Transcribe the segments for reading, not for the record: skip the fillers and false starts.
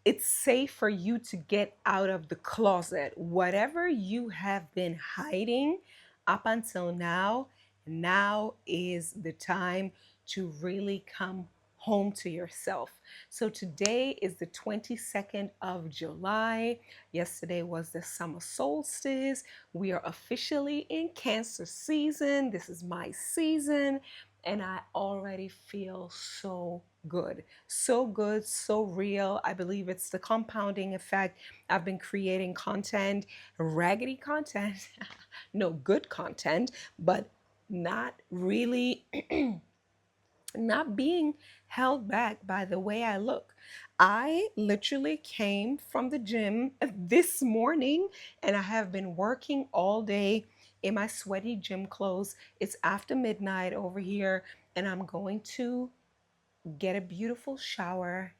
It's safe for you to get out of the closet. Whatever you have been hiding up until now, now is the time to really come home to yourself. So today is the 22nd of July. Yesterday was the summer solstice. We are officially in Cancer season. This is my season, and I already feel so good. So good, so real. I believe it's the compounding effect. I've been creating content, raggedy content, no, good content, but not really not being held back by the way I look. I literally came from the gym this morning and I have been working all day in my sweaty gym clothes. It's after midnight over here, and I'm going to get a beautiful shower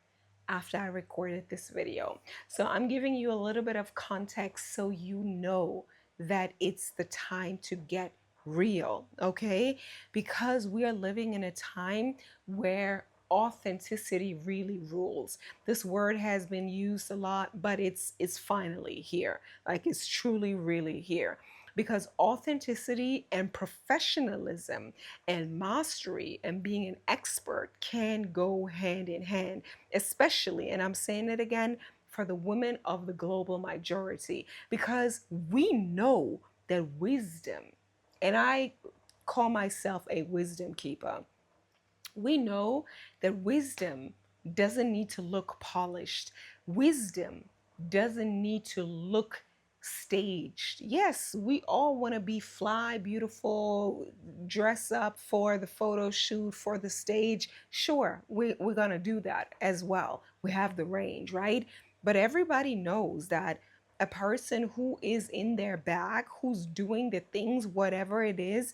after I recorded this video. So I'm giving you a little bit of context so you know that it's the time to get real, okay? Because we are living in a time where authenticity really rules. This word has been used a lot, but it's finally here. Like, it's truly really here, because authenticity and professionalism and mastery and being an expert can go hand in hand, especially, and I'm saying it again, for the women of the global majority, because we know that wisdom, and I call myself a wisdom keeper, we know that wisdom doesn't need to look polished. Wisdom doesn't need to look staged. Yes, we all want to be fly, beautiful, dress up for the photo shoot, for the stage. Sure, we're going to do that as well. We have the range, right? But everybody knows that a person who is in their bag, who's doing the things, whatever it is,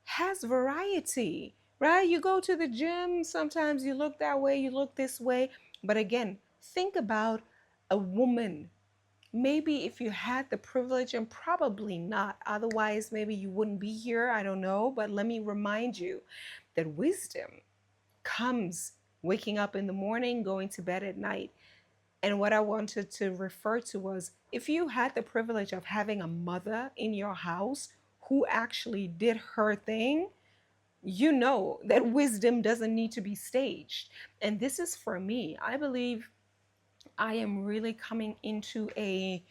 has variety, right? You go to the gym, sometimes you look that way, you look this way. But again, think about a woman. Maybe if you had the privilege, and probably not, otherwise, maybe you wouldn't be here. I don't know. But let me remind you that wisdom comes waking up in the morning, going to bed at night. And what I wanted to refer to was, if you had the privilege of having a mother in your house who actually did her thing, you know that wisdom doesn't need to be staged. And this is for me. I believe I am really coming into a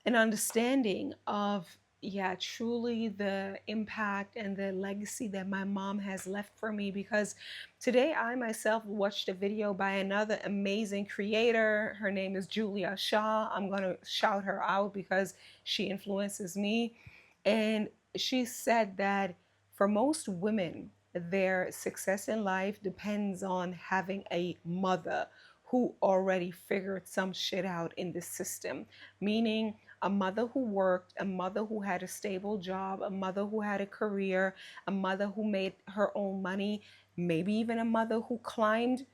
an understanding of, yeah, truly the impact and the legacy that my mom has left for me. Because today I myself watched a video by another amazing creator. Her name is Julia Shaw. I'm going to shout her out because she influences me. And she said that for most women, their success in life depends on having a mother who already figured some shit out in the system, meaning a mother who worked, a mother who had a stable job, a mother who had a career, a mother who made her own money, maybe even a mother who climbed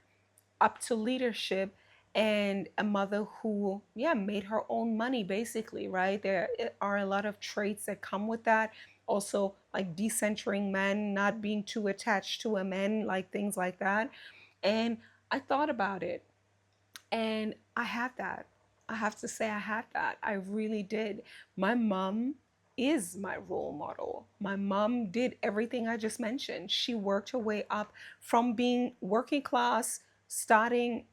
up to leadership, and a mother who, yeah, made her own money basically, right? There are a lot of traits that come with that. Also, like decentering men, not being too attached to a man, like things like that. And I thought about it, and I had that. I have to say, I had that. I really did. My mom is my role model. My mom did everything I just mentioned. She worked her way up from being working class, starting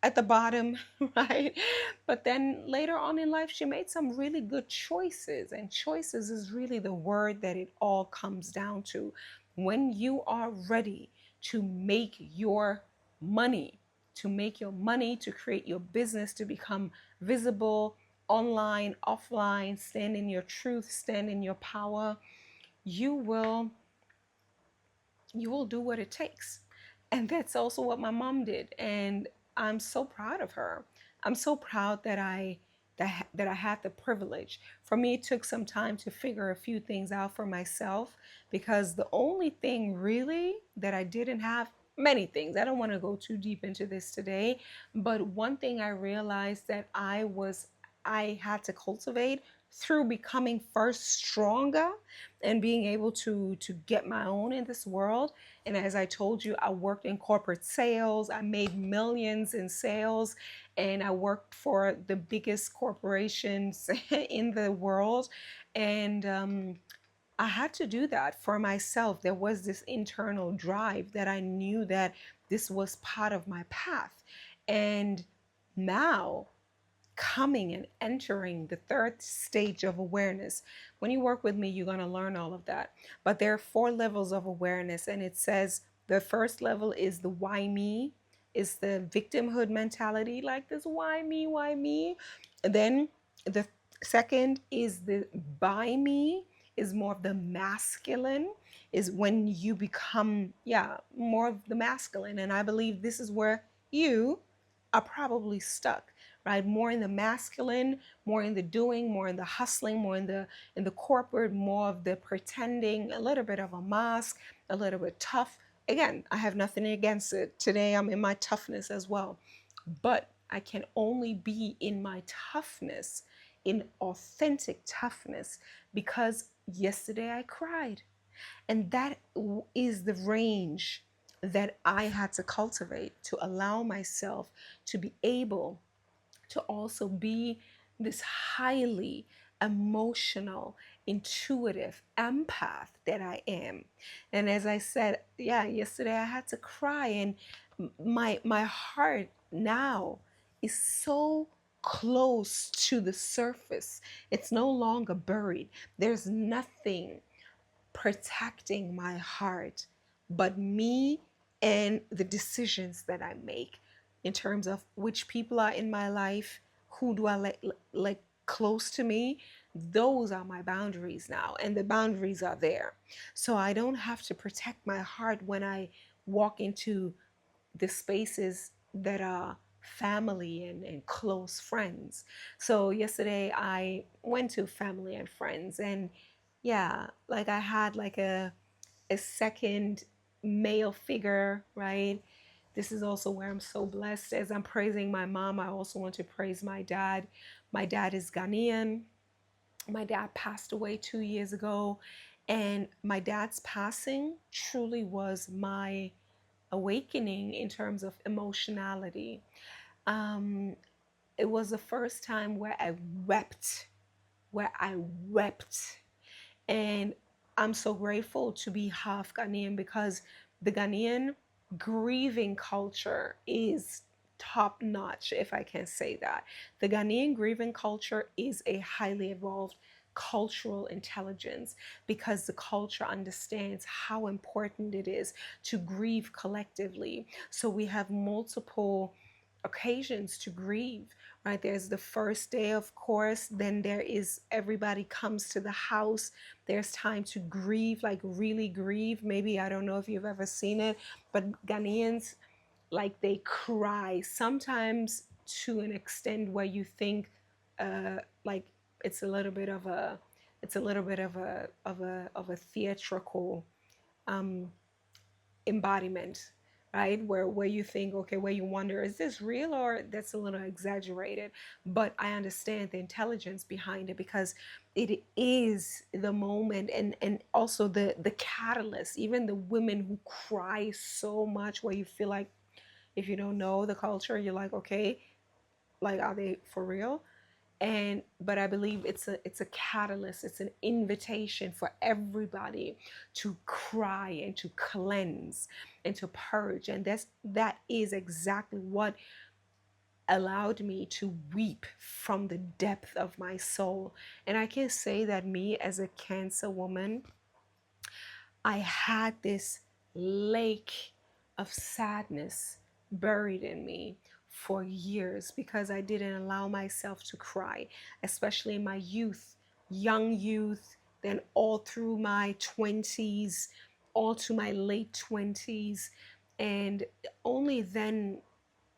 at the bottom, right? But then later on in life, she made some really good choices. And choices is really the word that it all comes down to. When you are ready to make your money, to create your business, to become visible online, offline, stand in your truth, stand in your power, you will do what it takes. And that's also what my mom did. And I'm so proud of her. I'm so proud that I had the privilege. For me, it took some time to figure a few things out for myself, because the only thing really that I didn't have, many things, I don't want to go too deep into this today, but one thing I realized that I had to cultivate through becoming first stronger and being able to get my own in this world. And as I told you, I worked in corporate sales. I made millions in sales, and I worked for the biggest corporations in the world. And I had to do that for myself. There was this internal drive that I knew that this was part of my path. And now, coming and entering the third stage of awareness. When you work with me, you're going to learn all of that. But there are four levels of awareness, and it says the first level is the why me, is the victimhood mentality, like this why me. Then the second is the by me, is more of the masculine, is when you become, yeah, more of the masculine. And I believe this is where you are probably stuck, right? More in the masculine, more in the doing, more in the hustling, more in the corporate, more of the pretending, a little bit of a mask, a little bit tough. Again, I have nothing against it. Today I'm in my toughness as well. But I can only be in my toughness, in authentic toughness, because yesterday I cried. And that is the range that I had to cultivate to allow myself to be able to also be this highly emotional, intuitive empath that I am. And as I said, yeah, yesterday I had to cry, and my heart now is so close to the surface. It's no longer buried. There's nothing protecting my heart, but me and the decisions that I make in terms of which people are in my life, who do I like close to me. Those are my boundaries now, and the boundaries are there. So I don't have to protect my heart when I walk into the spaces that are family and close friends. So yesterday I went to family and friends, and yeah, like I had like a second male figure, right? This is also where I'm so blessed. As I'm praising my mom, I also want to praise my dad. My dad is Ghanaian. My dad passed away 2 years ago, and my dad's passing truly was my awakening in terms of emotionality. Um, it was the first time where I wept. And I'm so grateful to be half Ghanaian, because the Ghanaian grieving culture is top notch, if I can say that. The Ghanaian grieving culture is a highly evolved cultural intelligence, because the culture understands how important it is to grieve collectively. So we have multiple occasions to grieve, right? There's the first day, of course, then there is everybody comes to the house. There's time to grieve, like really grieve. Maybe, I don't know if you've ever seen it, but Ghanaians, like, they cry sometimes to an extent where you think, like, it's a little bit of a, it's a little bit of a theatrical um, embodiment, right? Where you think, okay, where you wonder, is this real, or that's a little exaggerated? But I understand the intelligence behind it, because it is the moment, and also the catalyst. Even the women who cry so much, where you feel like, if you don't know the culture, you're like, okay, like, are they for real? And but I believe it's a catalyst, it's an invitation for everybody to cry and to cleanse and to purge. And that is exactly what allowed me to weep from the depth of my soul. And I can say that me, as a Cancer woman, I had this lake of sadness buried in me for years, because I didn't allow myself to cry, especially in my youth, young youth, then all through my 20s, all to my late 20s. And only then,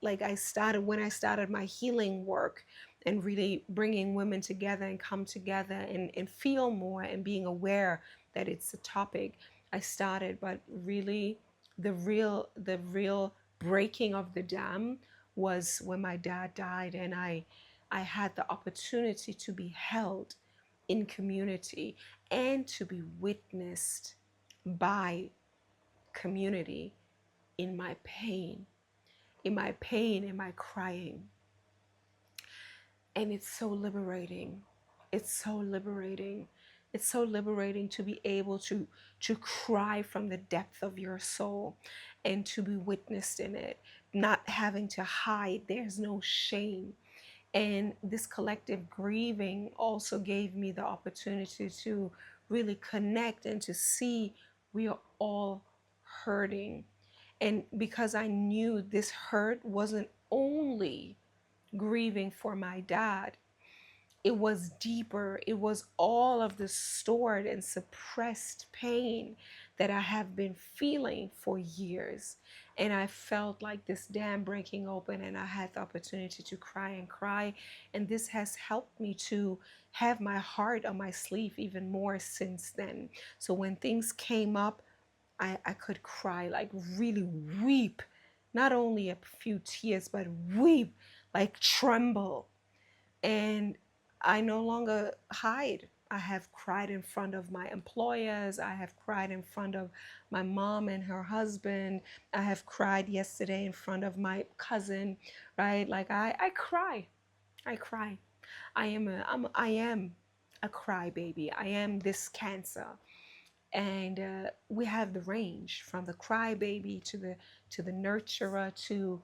like, when I started my healing work and really bringing women together and come together and feel more and being aware that it's a topic, I started. But really, the real breaking of the dam was when my dad died, and I had the opportunity to be held in community and to be witnessed by community in my pain, in my crying. And it's so liberating. It's so liberating. It's so liberating to be able to cry from the depth of your soul and to be witnessed in it, not having to hide. There's no shame. And this collective grieving also gave me the opportunity to really connect and to see we are all hurting. And because I knew this hurt wasn't only grieving for my dad, it was deeper. It was all of the stored and suppressed pain that I have been feeling for years. And I felt like this dam breaking open, and I had the opportunity to cry and cry. And this has helped me to have my heart on my sleeve even more since then. So when things came up, I could cry, like really weep, not only a few tears, but weep, like tremble. And I no longer hide. I have cried in front of my employers. I have cried in front of my mom and her husband. I have cried yesterday in front of my cousin, right? Like I cry. I cry. I am a crybaby. I am this cancer. And we have the range from the crybaby to the nurturer to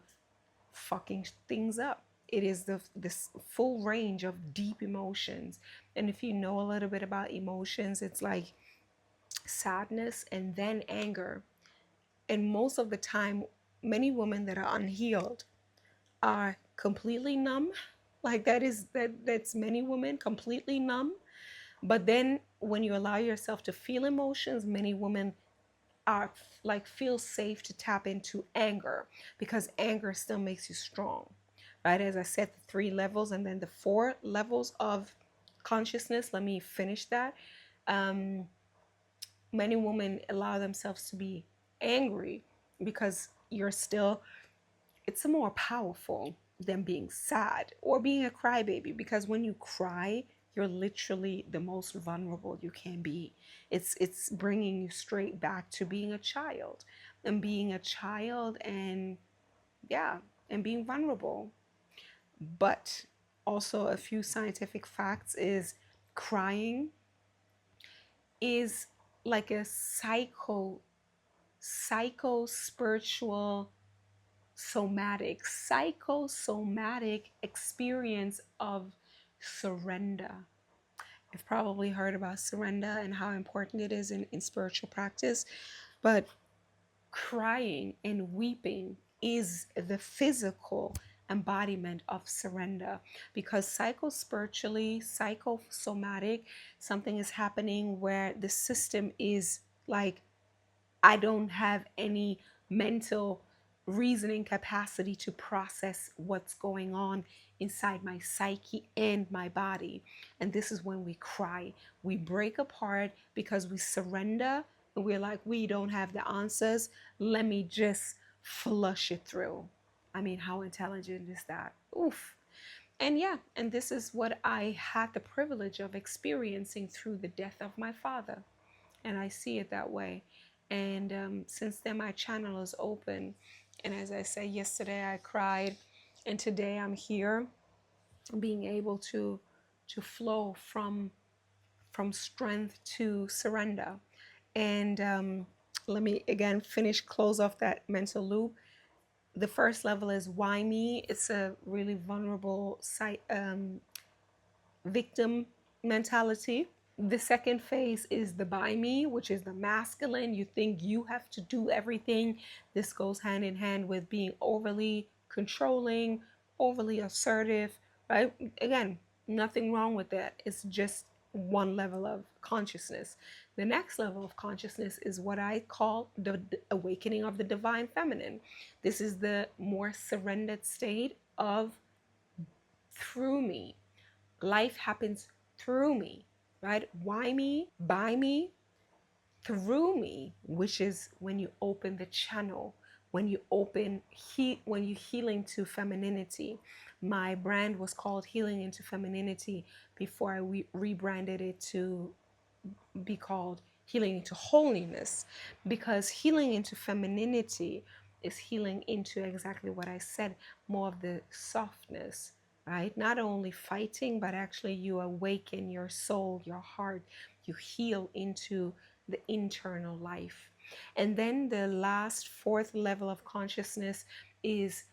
fucking things up. It is this full range of deep emotions. And if you know a little bit about emotions, it's like sadness and then anger. And most of the time, many women that are unhealed are completely numb. Like that's many women completely numb. But then when you allow yourself to feel emotions, many women are like feel safe to tap into anger because anger still makes you strong, right? As I said, the three levels and then the four levels of consciousness. Let me finish that. um, Many women allow themselves to be angry because you're still, it's more powerful than being sad or being a crybaby, because when you cry, you're literally the most vulnerable you can be. It's bringing you straight back to being a child, and being a child, and yeah, and being vulnerable. But also a few scientific facts is crying is like a psycho spiritual psychosomatic experience of surrender. You've probably heard about surrender and how important it is in spiritual practice, but crying and weeping is the physical embodiment of surrender, because psychospiritually, psychosomatic, something is happening where the system is like, I don't have any mental reasoning capacity to process what's going on inside my psyche and my body. And this is when we cry. We break apart because we surrender and we're like, we don't have the answers. Let me just flush it through. I mean, how intelligent is that? Oof. And yeah, and this is what I had the privilege of experiencing through the death of my father, and I see it that way. And since then, my channel is open. And as I said yesterday, I cried, and today I'm here, being able to flow from strength to surrender. And let me again close off that mental loop. The first level is why me. It's a really vulnerable victim mentality. The second phase is the by me, which is the masculine. You think you have to do everything. This goes hand in hand with being overly controlling, overly assertive, right? Again, nothing wrong with that. It's just one level of consciousness. The next level of consciousness is what I call the awakening of the divine feminine. This is the more surrendered state of through me. Life happens through me, right? Why me? By me? Through me, which is when you open the channel, when you open when you heal into femininity. My brand was called Healing into Femininity before I rebranded it to be called Healing into Holiness, because healing into femininity is healing into exactly what I said, more of the softness, right? Not only fighting, but actually you awaken your soul, your heart, you heal into the internal life. And then the last fourth level of consciousness is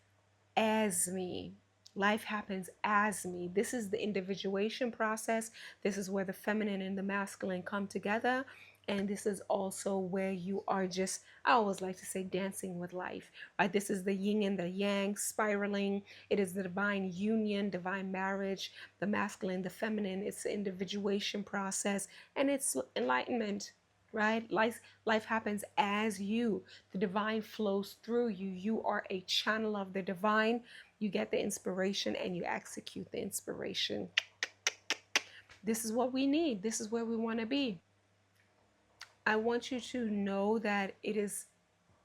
as me. Life happens as me. This is the individuation process. This is where the feminine and the masculine come together. And this is also where you are just, I always like to say, dancing with life, right? This is the yin and the yang spiraling. It is the divine union, divine marriage, the masculine, the feminine. It's the individuation process and it's enlightenment, right? Life happens as you. The divine flows through you. You are a channel of the divine. You get the inspiration and you execute the inspiration. This is what we need. This is where we want to be. I want you to know that it is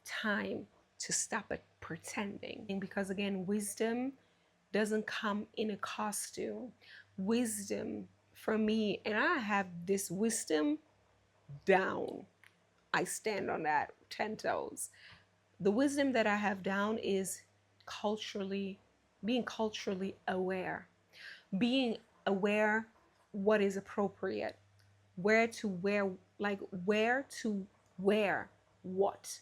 time to stop it pretending, because again, wisdom doesn't come in a costume. Wisdom for me, and I have this wisdom down. I stand on that 10 toes. The wisdom that I have down is culturally, being culturally aware, being aware what is appropriate, where to wear, like where to wear what.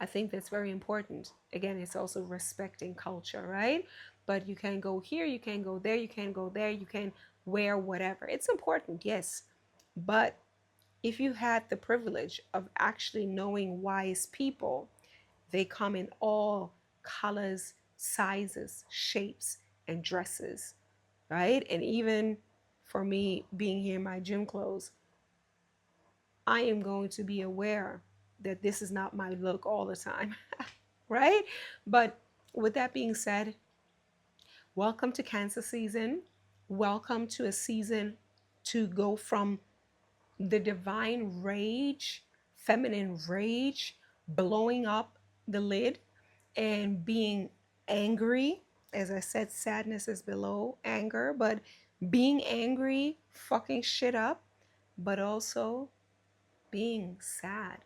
I think that's very important. Again, it's also respecting culture, right? But you can go here, you can go there, you can go there, you can wear whatever. It's important, yes. But if you had the privilege of actually knowing wise people, they come in all colors, sizes, shapes, and dresses, right? And even for me being here in my gym clothes, I am going to be aware that this is not my look all the time, right? But with that being said, welcome to Cancer season. Welcome to a season to go from the divine rage, feminine rage, blowing up the lid and being angry. As I said, sadness is below anger, but being angry, fucking shit up, but also being sad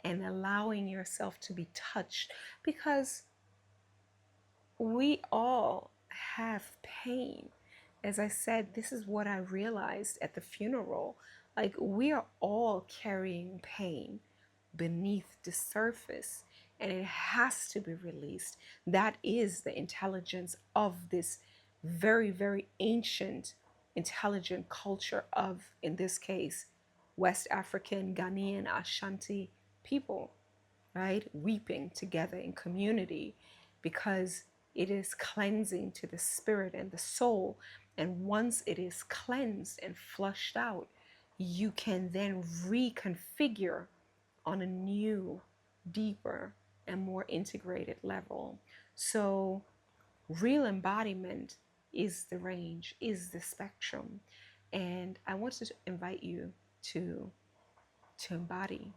and allowing yourself to be touched, because we all have pain. As I said, this is what I realized at the funeral. Like, we are all carrying pain beneath the surface, and it has to be released. That is the intelligence of this very, very ancient, intelligent culture of, in this case, West African, Ghanaian, Ashanti people, right? Weeping together in community, because it is cleansing to the spirit and the soul. And once it is cleansed and flushed out, you can then reconfigure on a new, deeper, and more integrated level. So, real embodiment is the range, is the spectrum. And I want to invite you to embody,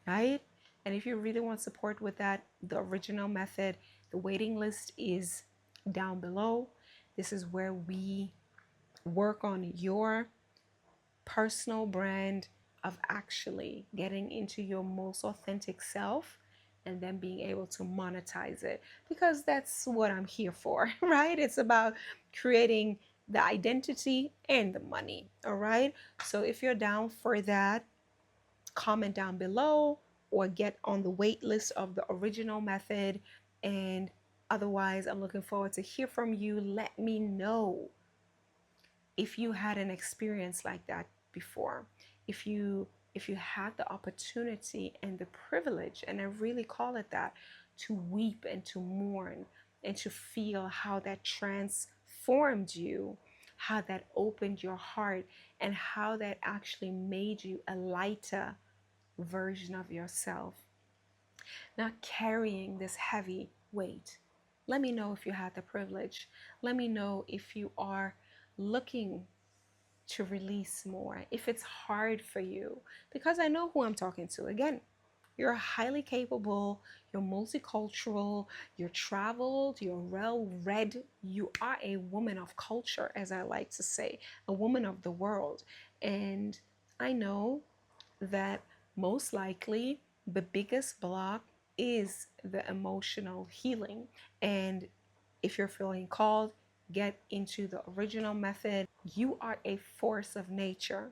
right? And if you really want support with that, the original method, the waiting list is down below. This is where we work on your personal brand of actually getting into your most authentic self and then being able to monetize it, because that's what I'm here for, right? It's about creating the identity and the money, all right? So if you're down for that, comment down below or get on the wait list of the original method. And otherwise, I'm looking forward to hear from you. Let me know if you had an experience like that before, if you had the opportunity and the privilege, and I really call it that, to weep and to mourn and to feel how that transformed you, how that opened your heart, and how that actually made you a lighter version of yourself, not carrying this heavy weight. Let me know if you had the privilege. Let me know if you are looking to release more, if it's hard for you, because I know who I'm talking to. Again, You're highly capable, you're multicultural, you're traveled, you're well read. You are a woman of culture, as I like to say, a woman of the world. And I know that most likely the biggest block is the emotional healing. And if you're feeling called, get into the original method. You are a force of nature,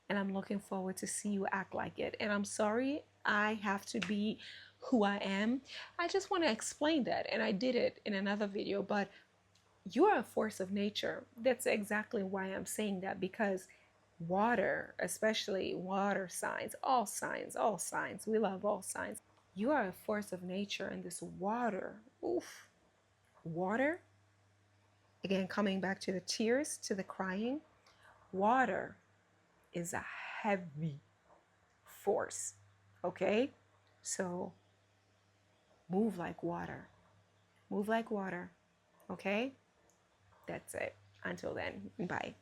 and I'm looking forward to see you act like it. And I'm sorry I have to be who I am. I just want to explain that, and I did it in another video, but you are a force of nature. That's exactly why I'm saying that, because water, especially water signs, all signs, we love all signs. You are a force of nature, and this water, oof, water, again, coming back to the tears, to the crying, water is a heavy force, okay? So move like water, move like water, okay? That's it. Until then, bye.